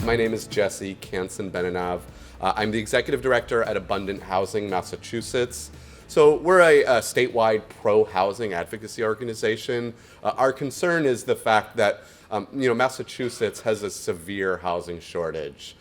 My name is Jesse Kanson-Benanav. I'm the executive director at Abundant Housing, Massachusetts. So we're a statewide pro-housing advocacy organization. Our concern is the fact that Massachusetts has a severe housing shortage.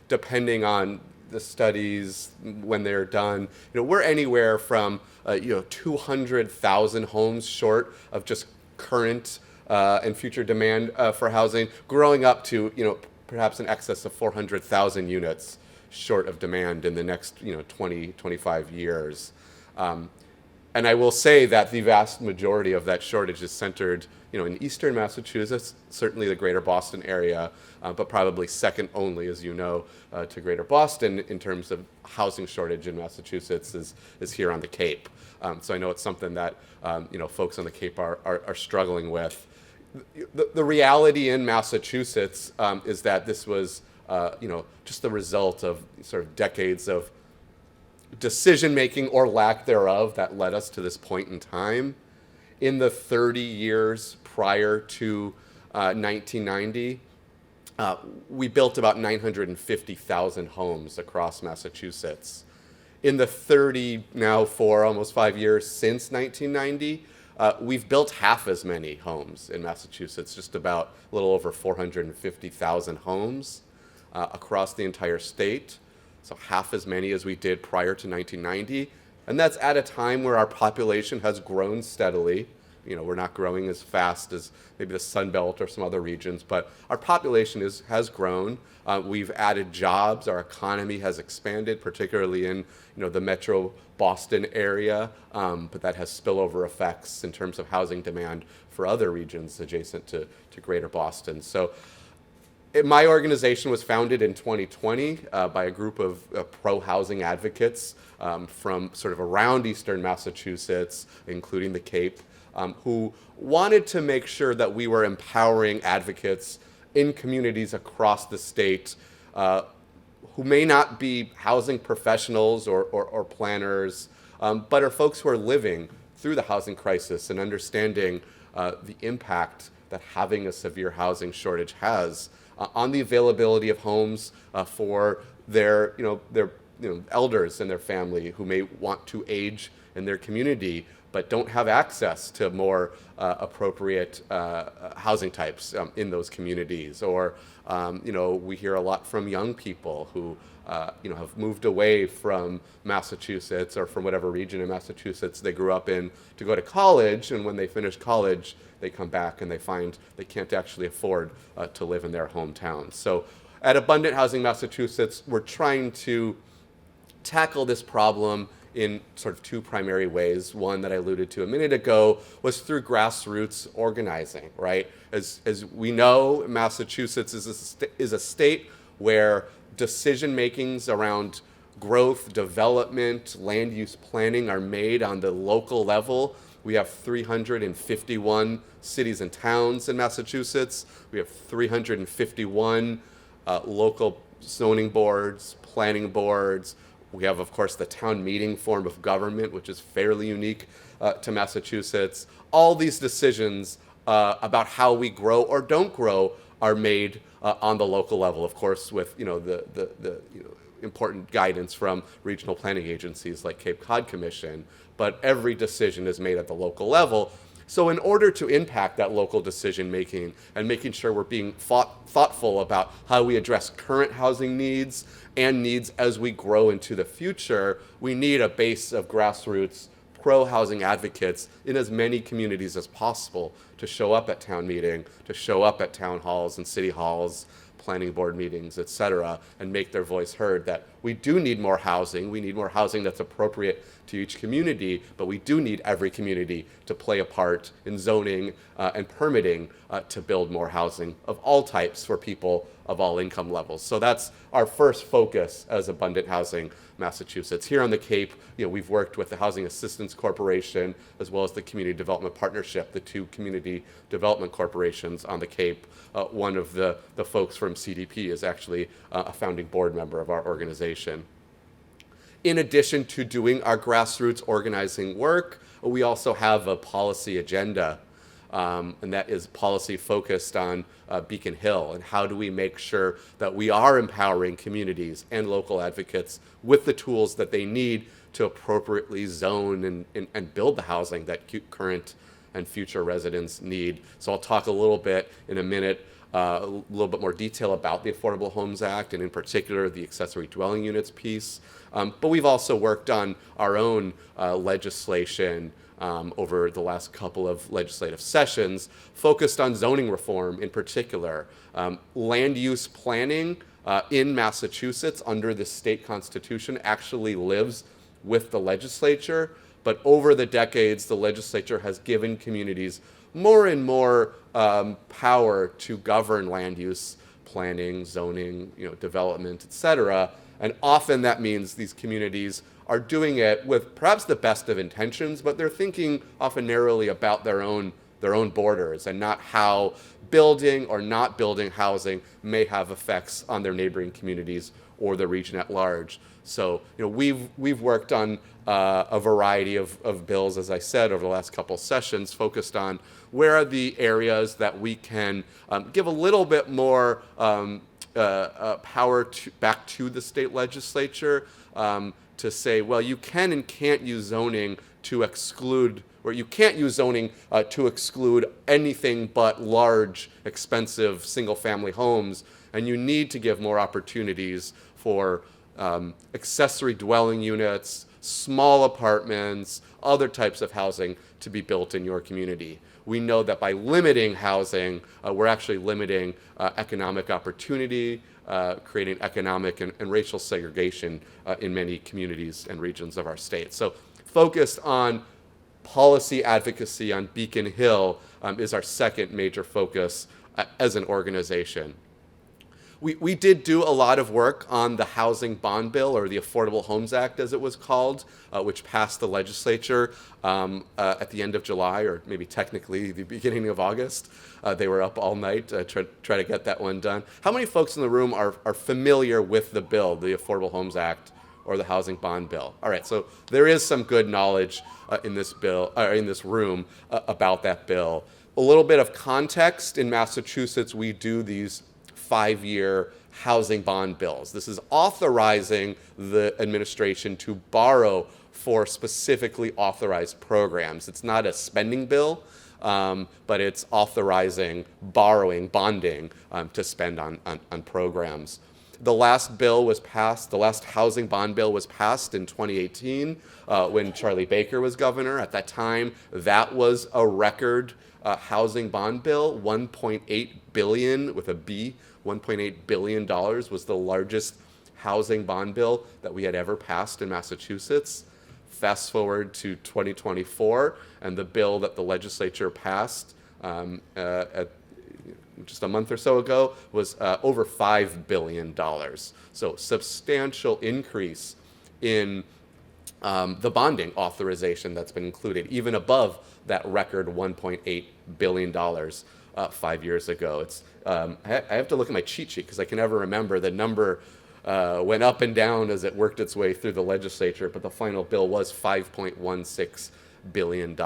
Depending on the studies when they're done, we're anywhere from 200,000 homes short of just current and future demand for housing, growing up to perhaps in excess of 400,000 units short of demand in the next 20, 25 years. And I will say that the vast majority of that shortage is centered in eastern Massachusetts, certainly the greater Boston area, but probably second only, as you know, to greater Boston in terms of housing shortage in Massachusetts is here on the Cape. So I know it's something that folks on the Cape are struggling with. The reality in Massachusetts is that this was just the result of sort of decades of decision-making or lack thereof that led us to this point in time. In the 30 years prior to 1990, we built about 950,000 homes across Massachusetts. In the almost 5 years since 1990, we've built half as many homes in Massachusetts, just about a little over 450,000 homes across the entire state. So half as many as we did prior to 1990. And that's at a time where our population has grown steadily. We're not growing as fast as maybe the Sun Belt or some other regions, but our population has grown. We've added jobs. Our economy has expanded, particularly in the metro Boston area, but that has spillover effects in terms of housing demand for other regions adjacent to greater Boston. So my organization was founded in 2020 by a group of pro-housing advocates from sort of around eastern Massachusetts, including the Cape, who wanted to make sure that we were empowering advocates in communities across the state who may not be housing professionals or planners, but are folks who are living through the housing crisis and understanding the impact that having a severe housing shortage has on the availability of homes for their elders and their family who may want to age in their community but don't have access to more appropriate housing types in those communities. Or we hear a lot from young people who have moved away from Massachusetts or from whatever region in Massachusetts they grew up in to go to college, and when they finish college, they come back and they find they can't actually afford to live in their hometown. So at Abundant Housing Massachusetts, we're trying to tackle this problem in sort of two primary ways. One that I alluded to a minute ago was through grassroots organizing, right? As we know, Massachusetts is a state where decision makings around growth, development, land use planning are made on the local level. We have 351 cities and towns in Massachusetts. We have 351 local zoning boards, planning boards. We have, of course, the town meeting form of government, which is fairly unique to Massachusetts. All these decisions about how we grow or don't grow are made on the local level, of course, with the important guidance from regional planning agencies like Cape Cod Commission. But every decision is made at the local level. So in order to impact that local decision making and making sure we're being thoughtful about how we address current housing needs and needs as we grow into the future, we need a base of grassroots pro-housing advocates in as many communities as possible to show up at town meeting, to show up at town halls and city halls, planning board meetings, et cetera, and make their voice heard that we do need more housing. We need more housing that's appropriate to each community, but we do need every community to play a part in zoning and permitting to build more housing of all types for people of all income levels. So that's our first focus as Abundant Housing Massachusetts. Here on the Cape, we've worked with the Housing Assistance Corporation as well as the Community Development Partnership, the two community development corporations on the Cape. One of the folks from CDP is actually a founding board member of our organization. In addition to doing our grassroots organizing work, we also have a policy agenda. and that is policy focused on Beacon Hill, and how do we make sure that we are empowering communities and local advocates with the tools that they need to appropriately zone and build the housing that current and future residents need. So I'll talk a little bit in a minute, a little bit more detail about the Affordable Homes Act, and in particular the accessory dwelling units piece. But we've also worked on our own legislation over the last couple of legislative sessions, focused on zoning reform in particular. Land use planning in Massachusetts under the state constitution actually lives with the legislature, but over the decades, the legislature has given communities more and more power to govern land use planning, zoning, development, et cetera. And often that means these communities are doing it with perhaps the best of intentions, but they're thinking often narrowly about their own borders and not how building or not building housing may have effects on their neighboring communities or the region at large. So we've worked on a variety of bills, as I said, over the last couple sessions, focused on where are the areas that we can give a little bit more power back to the state legislature to say, well, you can and can't use zoning to exclude, or you can't use zoning to exclude anything but large, expensive single-family homes, and you need to give more opportunities for accessory dwelling units, small apartments, other types of housing to be built in your community. We know that by limiting housing, we're actually limiting economic opportunity, creating economic and racial segregation in many communities and regions of our state. So focused on policy advocacy on Beacon Hill is our second major focus as an organization. We did do a lot of work on the Housing Bond Bill, or the Affordable Homes Act as it was called, which passed the legislature at the end of July, or maybe technically the beginning of August. They were up all night to try to get that one done. How many folks in the room are familiar with the bill, the Affordable Homes Act or the Housing Bond Bill? All right, so there is some good knowledge in this bill, in this room, about that bill. A little bit of context: in Massachusetts, we do these 5-year housing bond bills. This is authorizing the administration to borrow for specifically authorized programs. It's not a spending bill, but it's authorizing borrowing, bonding, to spend on programs. The last bill was passed, the last housing bond bill was passed in 2018 when Charlie Baker was governor. At that time, that was a record housing bond bill. $1.8 billion with a B, $1.8 billion was the largest housing bond bill that we had ever passed in Massachusetts. Fast forward to 2024, and the bill that the legislature passed at just a month or so ago was over $5 billion. So substantial increase in the bonding authorization that's been included, even above that record $1.8 billion 5 years ago. It's I have to look at my cheat sheet because I can never remember. The number went up and down as it worked its way through the legislature, but the final bill was $5.16 billion.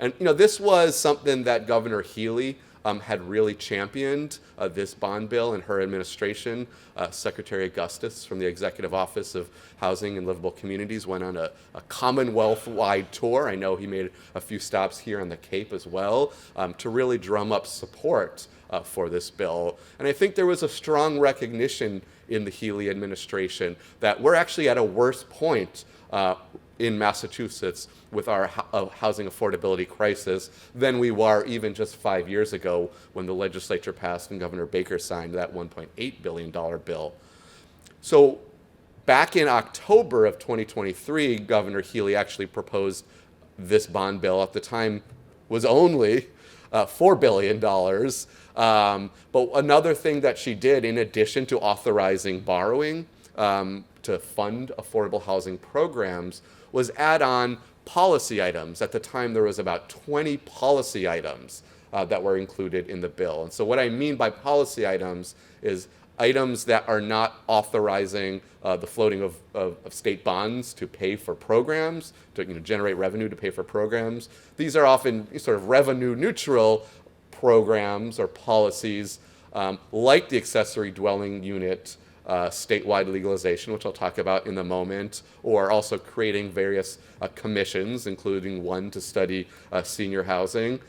And this was something that Governor Healy had really championed, this bond bill, and her administration. Secretary Augustus from the Executive Office of Housing and Livable Communities went on a Commonwealth-wide tour. I know he made a few stops here on the Cape as well, to really drum up support for this bill. And I think there was a strong recognition in the Healy administration that we're actually at a worse point in Massachusetts with our housing affordability crisis than we were even just 5 years ago when the legislature passed and Governor Baker signed that $1.8 billion bill. So back in October of 2023, Governor Healy actually proposed this bond bill. At the time was only $4 billion. But another thing that she did, in addition to authorizing borrowing to fund affordable housing programs, was add on policy items. At the time, there was about 20 policy items that were included in the bill. And so what I mean by policy items is items that are not authorizing the floating of state bonds to pay for programs, to generate revenue to pay for programs. These are often sort of revenue neutral programs or policies, like the accessory dwelling unit statewide legalization, which I'll talk about in a moment, or also creating various commissions, including one to study senior housing.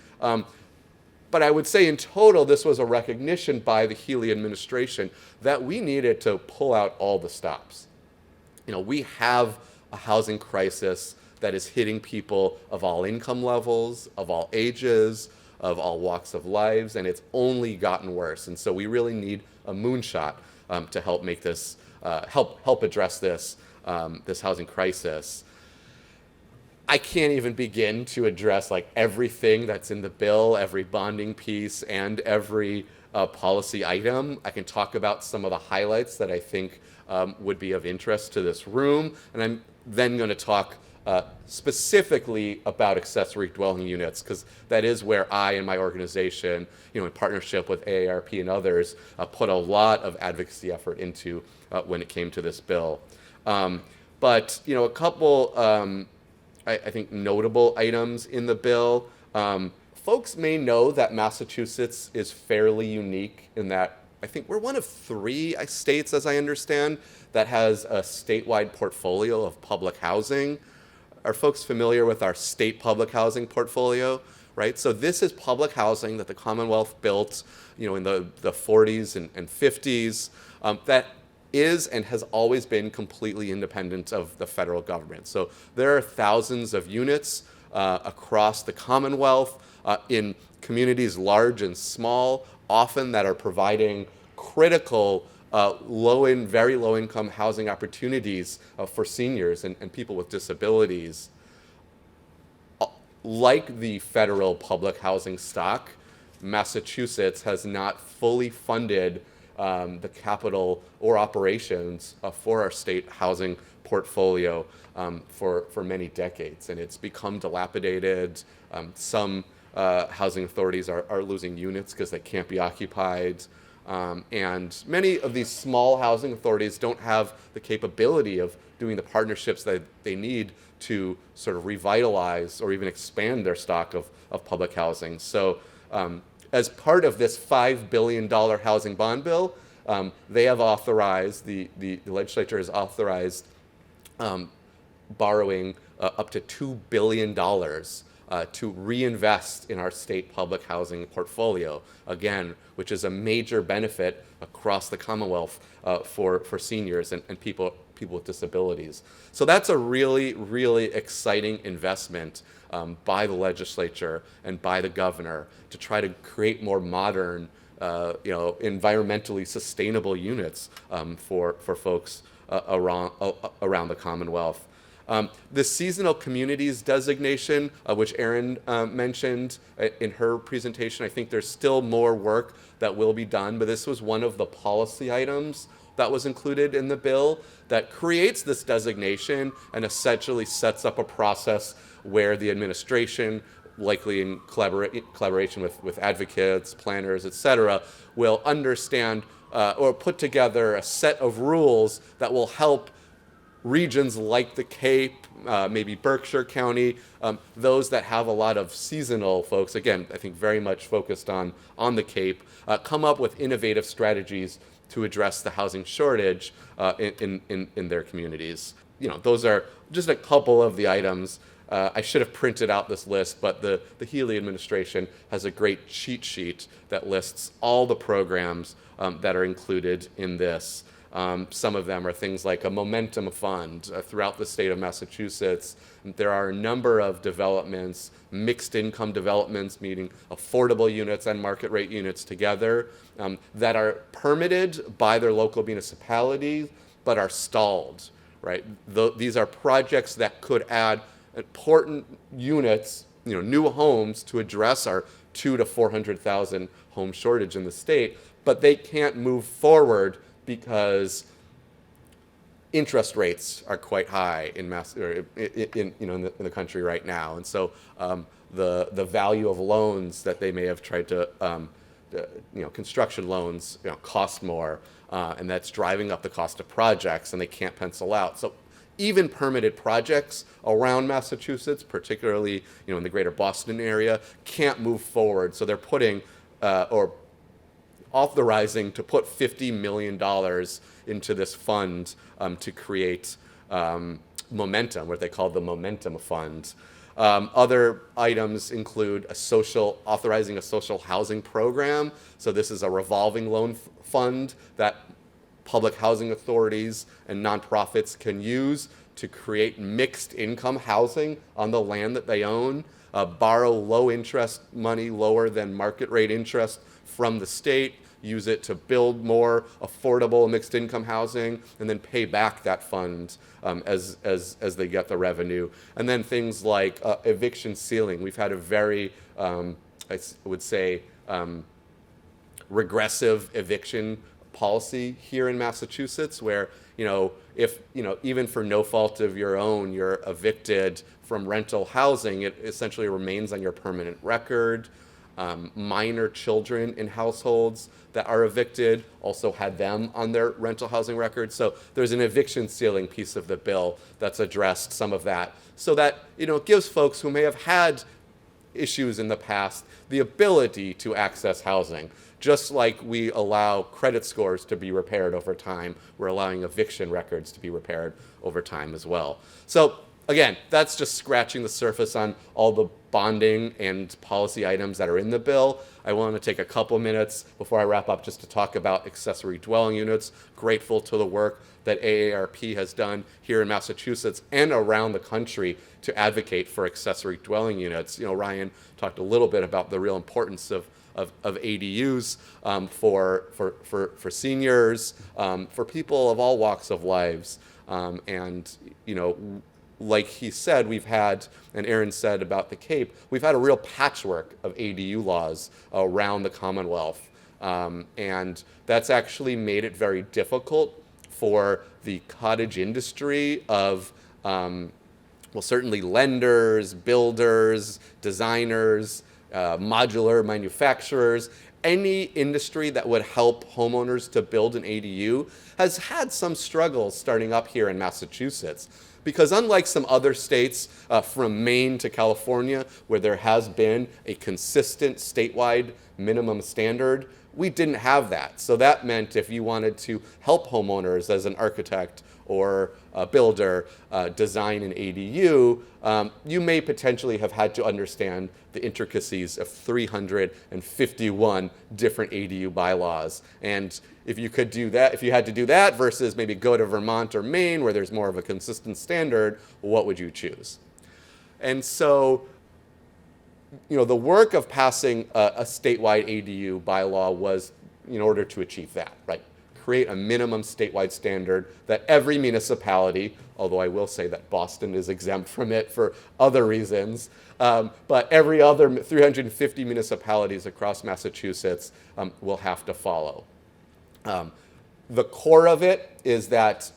But I would say in total, this was a recognition by the Healy administration that we needed to pull out all the stops. We have a housing crisis that is hitting people of all income levels, of all ages, of all walks of lives, and it's only gotten worse. And so we really need a moonshot to help make this, help address this, this housing crisis. I can't even begin to address everything that's in the bill, every bonding piece, and every policy item. I can talk about some of the highlights that I think would be of interest to this room, and I'm then going to talk specifically about accessory dwelling units, because that is where I and my organization, in partnership with AARP and others, put a lot of advocacy effort into when it came to this bill. But a couple I think notable items in the bill. Folks may know that Massachusetts is fairly unique in that I think we're one of 3 states, as I understand, that has a statewide portfolio of public housing. Are folks familiar with our state public housing portfolio? Right? So this is public housing that the Commonwealth built, in the 40s and 50s, that is and has always been completely independent of the federal government. So there are thousands of units across the Commonwealth in communities large and small, often that are providing critical very low-income housing opportunities for seniors and people with disabilities. Like the federal public housing stock, Massachusetts has not fully funded the capital or operations for our state housing portfolio for many decades, and it's become dilapidated. Some housing authorities are losing units because they can't be occupied, and many of these small housing authorities don't have the capability of doing the partnerships that they need to sort of revitalize or even expand their stock of public housing. So as part of this $5 billion housing bond bill, they have authorized, the legislature has authorized borrowing up to $2 billion to reinvest in our state public housing portfolio, again, which is a major benefit across the Commonwealth for seniors and people with disabilities. So that's a really, really exciting investment by the legislature and by the governor to try to create more modern, environmentally sustainable units for folks around the Commonwealth. The seasonal communities designation, which Erin mentioned in her presentation, I think there's still more work that will be done, but this was one of the policy items that was included in the bill that creates this designation and essentially sets up a process where the administration, likely in collaboration with advocates, planners, et cetera, will understand or put together a set of rules that will help regions like the Cape, maybe Berkshire County, those that have a lot of seasonal folks, again, I think very much focused on the Cape, come up with innovative strategies to address the housing shortage in their communities. Those are just a couple of the items. I should have printed out this list, but the Healy administration has a great cheat sheet that lists all the programs that are included in this. Some of them are things like a momentum fund throughout the state of Massachusetts. There are a number of developments, mixed income developments, meaning affordable units and market rate units together, that are permitted by their local municipalities, but are stalled, right? These are projects that could add important units, new homes to address our 200,000 to 400,000 home shortage in the state, but they can't move forward because interest rates are quite high in the country right now, and so the value of loans that they may have tried to construction loans cost more, and that's driving up the cost of projects, and they can't pencil out. So even permitted projects around Massachusetts, particularly in the greater Boston area, can't move forward. So they're putting or authorizing to put $50 million into this fund to create momentum, what they call the Momentum Fund. Other items include authorizing a social housing program. So this is a revolving loan fund that public housing authorities and nonprofits can use to create mixed income housing on the land that they own, borrow low interest money, lower than market rate interest from the state, use it to build more affordable mixed income housing, and then pay back that fund as they get the revenue. And then things like eviction ceiling. We've had a very, I would say, regressive eviction policy here in Massachusetts, where if even for no fault of your own, you're evicted from rental housing, it essentially remains on your permanent record. Minor children in households that are evicted also had them on their rental housing record. So there's an eviction ceiling piece of the bill that's addressed some of that, so that gives folks who may have had issues in the past the ability to access housing. Just like we allow credit scores to be repaired over time, we're allowing eviction records to be repaired over time as well. So again, that's just scratching the surface on all the bonding and policy items that are in the bill. I want to take a couple minutes before I wrap up just to talk about accessory dwelling units. Grateful to the work that AARP has done here in Massachusetts and around the country to advocate for accessory dwelling units. Ryan talked a little bit about the real importance of ADUs for seniors, for people of all walks of lives. Like he said, we've had, and Aaron said about the Cape, we've had a real patchwork of ADU laws around the Commonwealth. And that's actually made it very difficult for the cottage industry of, certainly lenders, builders, designers, modular manufacturers. Any industry that would help homeowners to build an ADU has had some struggles starting up here in Massachusetts. Because unlike some other states, from Maine to California, where there has been a consistent statewide minimum standard, we didn't have that. So that meant if you wanted to help homeowners as an architect or a builder design an ADU, you may potentially have had to understand the intricacies of 351 different ADU bylaws. And if you could do that, if you had to do that versus maybe go to Vermont or Maine where there's more of a consistent standard, what would you choose? And so, the work of passing a statewide ADU bylaw was in order to achieve that, right? Create a minimum statewide standard that every municipality, although I will say that Boston is exempt from it for other reasons, but every other 350 municipalities across Massachusetts will have to follow. The core of it is that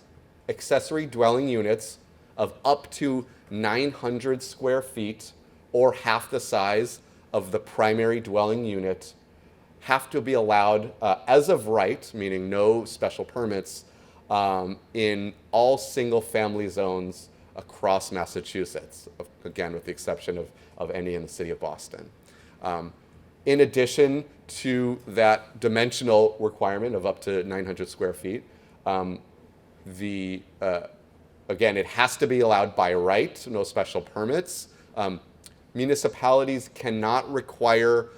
accessory dwelling units of up to 900 square feet or half the size of the primary dwelling unit have to be allowed as of right, meaning no special permits, in all single-family zones across Massachusetts, again, with the exception of any in the city of Boston. In addition to that dimensional requirement of up to 900 square feet, again, it has to be allowed by right, no special permits. Municipalities cannot require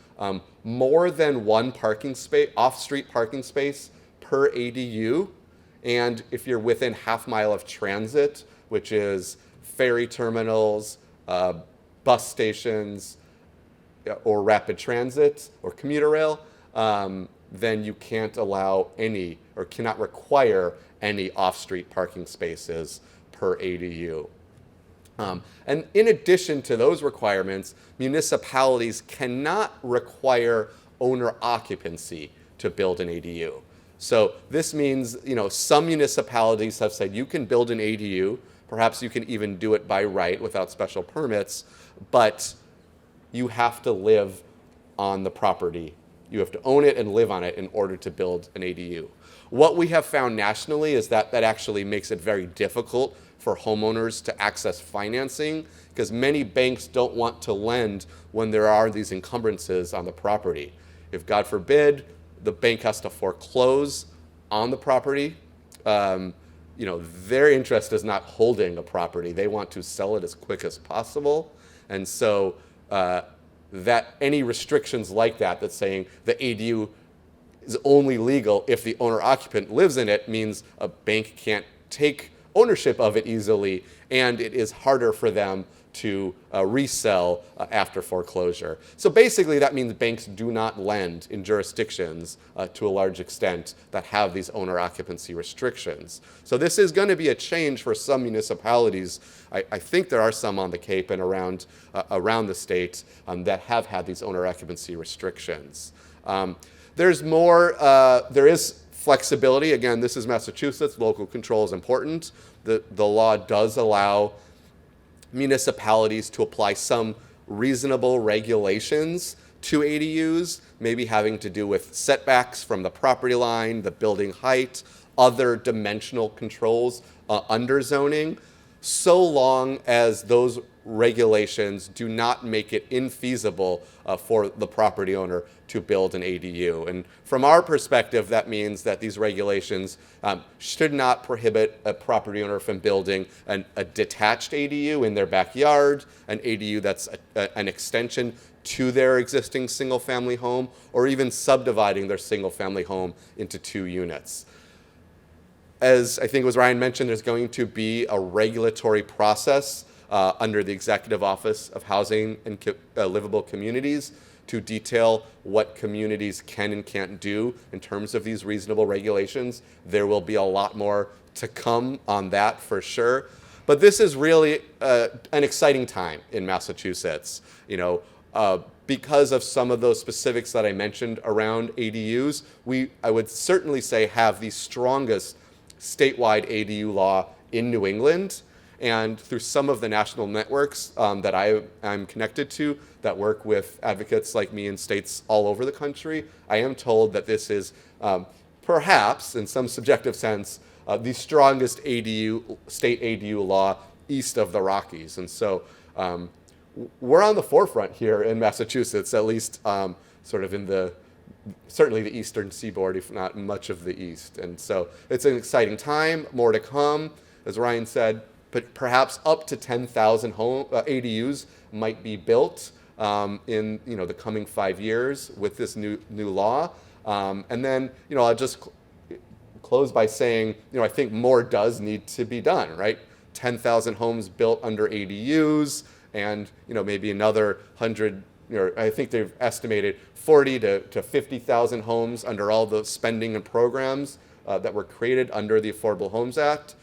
more than one parking space, off-street parking space per ADU. And if you're within half mile of transit, which is ferry terminals, bus stations, or rapid transit or commuter rail, then you can't allow any or cannot require any off-street parking spaces per ADU. And in addition to those requirements, municipalities cannot require owner occupancy to build an ADU. So this means, some municipalities have said you can build an ADU, perhaps you can even do it by right without special permits, but you have to live on the property You have to own it and live on it in order to build an ADU. What we have found nationally is that that actually makes it very difficult for homeowners to access financing because many banks don't want to lend when there are these encumbrances on the property. If, God forbid, the bank has to foreclose on the property, their interest is not holding a property. They want to sell it as quick as possible. And so that any restrictions like that saying the ADU is only legal if the owner-occupant lives in it means a bank can't take ownership of it easily, and it is harder for them to resell after foreclosure. So basically that means banks do not lend in jurisdictions to a large extent that have these owner occupancy restrictions. So this is going to be a change for some municipalities. I think there are some on the Cape and around the state that have had these owner occupancy restrictions. There is flexibility. Again, this is Massachusetts. Local control is important. The law does allow municipalities to apply some reasonable regulations to ADUs, maybe having to do with setbacks from the property line, the building height, other dimensional controls under zoning, so long as those regulations do not make it infeasible for the property owner to build an ADU. And from our perspective, that means that these regulations should not prohibit a property owner from building a detached ADU in their backyard, an ADU that's an extension to their existing single-family home, or even subdividing their single-family home into 2 units. As I think it was Ryan mentioned, there's going to be a regulatory process under the Executive Office of Housing and Livable Communities to detail what communities can and can't do in terms of these reasonable regulations. There will be a lot more to come on that for sure. But this is really an exciting time in Massachusetts. Because of some of those specifics that I mentioned around ADUs, I would certainly say have the strongest statewide ADU law in New England. And through some of the national networks that I'm connected to that work with advocates like me in states all over the country, I am told that this is perhaps, in some subjective sense, the strongest state ADU law east of the Rockies. And so we're on the forefront here in Massachusetts, at least sort of certainly the eastern seaboard, if not much of the east. And so it's an exciting time, more to come. As Ryan said, but perhaps up to 10,000 ADUs might be built in the coming 5 years with this new law. And then I'll just close by saying I think more does need to be done, right? 10,000 homes built under ADUs, and maybe another 100. I think they've estimated 40 to 50,000 homes under all the spending and programs that were created under the Affordable Homes Act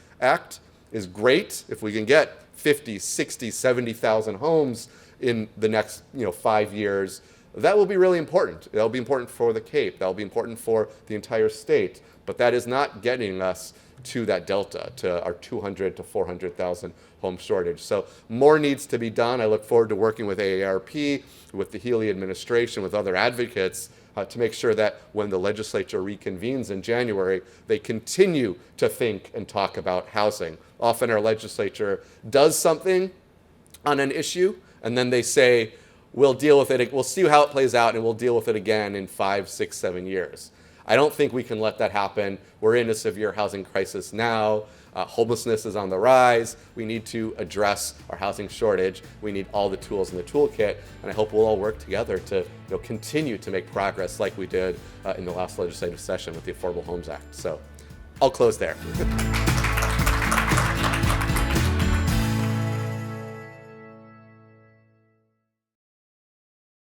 is great. If we can get 50, 60, 70,000 homes in the next 5 years, that will be really important. That will be important for the Cape. That will be important for the entire state. But that is not getting us to that delta, to our 200 to 400,000 home shortage. So more needs to be done. I look forward to working with AARP, with the Healy administration, with other advocates to make sure that when the legislature reconvenes in January, they continue to think and talk about housing. Often our legislature does something on an issue, and then they say, we'll deal with it, we'll see how it plays out, and we'll deal with it again in 5, 6, 7 years. I don't think we can let that happen. We're in a severe housing crisis now. Homelessness is on the rise. We need to address our housing shortage. We need all the tools in the toolkit, and I hope we'll all work together to continue to make progress like we did in the last legislative session with the Affordable Homes Act. So I'll close there.